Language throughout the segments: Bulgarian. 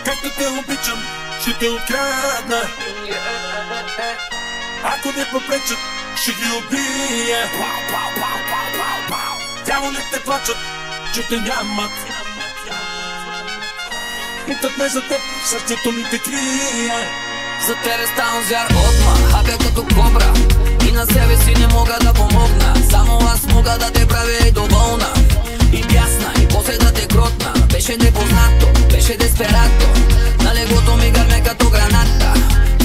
Както те обичам, ще те открадна. Ако не попречат, ще ги убия. Дяволите плачат, че те нямат. Питат ме за теб, сърцето ми те крия. За тебе ставам звяр отма, хапя като кобра. И на себе си не мога да помогна. Само аз мога да те правя и доволна. И бясна, и после да те кротна. Беше непознато, беше десперато. На леглото ми гърме като граната.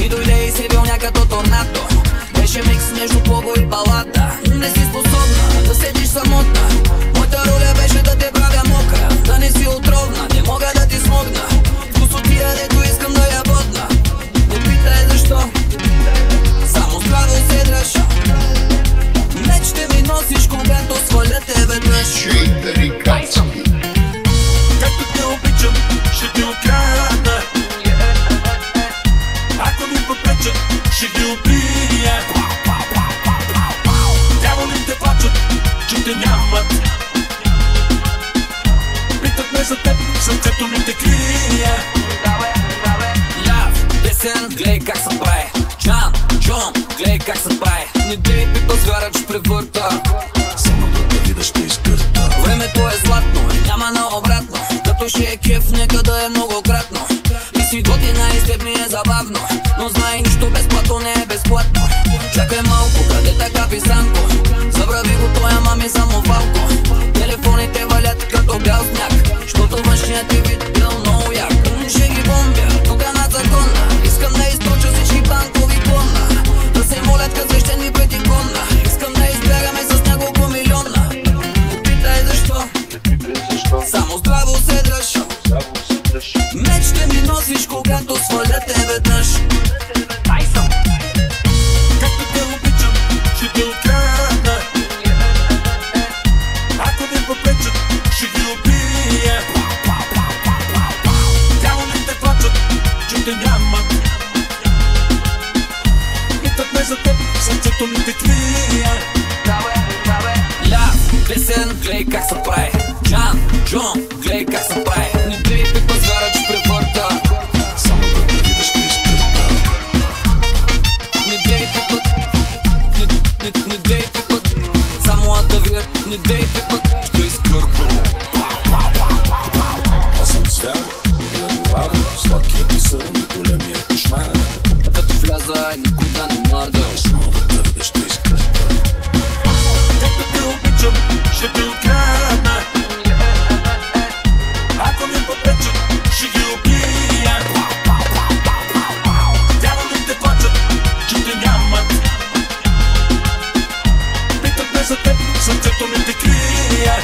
И дойде и се вълня като торнадо. Беше микс между плого и балада. Не си способна да седиш самотна. Моята роля беше да те правя мокра. Да не си отровна, не мога да ти смогна. Вкусотия, дето искам да я бодна. Не питай защо, само здраво се дръж. Меч ще ми носиш, когато сваля те веднъж. Както те обичам, ще те открадна. Ако ми попречат, ще ги убия. Дяволите плачат, че те нямат. Питат ме за теб, сърцето ми те крия. Ляв, десен, гледай как се прави. Джан, Джон, гледай как се прави. Не дей пипа звяра, че превърта. Само да те видя ще изкърта. Времето е златно, няма на обратно. Като ще е кеф, нека да е многократно. И си готина и с теб ми е забавно. Но знай, нищо безплатно не е безплатно. Чакай малко, къде така писанко. Забрави го, той ама ми само фалко. Телефоните валят като бял сняг. Щото външният ти вид бил много як. Ще ги бомбя, тук над закона. Искам да източа всички банкови клона. Да се молят като свещени пред икона. Искам да избягаме с няколко милиона. Не питай защо, само здраво се дръж. Меч ще ми носиш, когато сваля те веднъж. Както те обичам, ще те открадна. Ако не попречат, ще ги убия. Дяволите плачат, че те нямат. Питат ме за теб, сърцето ми те крия. Ляв, десен, гледай как се прави. Джан, Джон, гледай как се прави. Не дей пипа звяра, че превърта. Само да те видя ще изкърта. Не дей пипа, не дей пипа. Само атавир, не дей пипа, ще изкърта. Аз съм звяр, неадоварен, сладкият ти сън и големия кошмар. Като вляза, никой да не мърда. Само да те видя ще изкърта. Както те обичам, ще те открадна. Ако ми попречат, ще ги убия. Дяволите плачат, че те нямат. Питат ме за теб, сърцето ми те крия.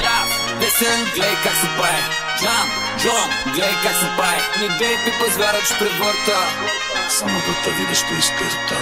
Ляв, десен, гледай как се прави. Джан, Джон, гледай как се прави. Не дей пипа звяра, че превърта. Само да те видя ще изкърта.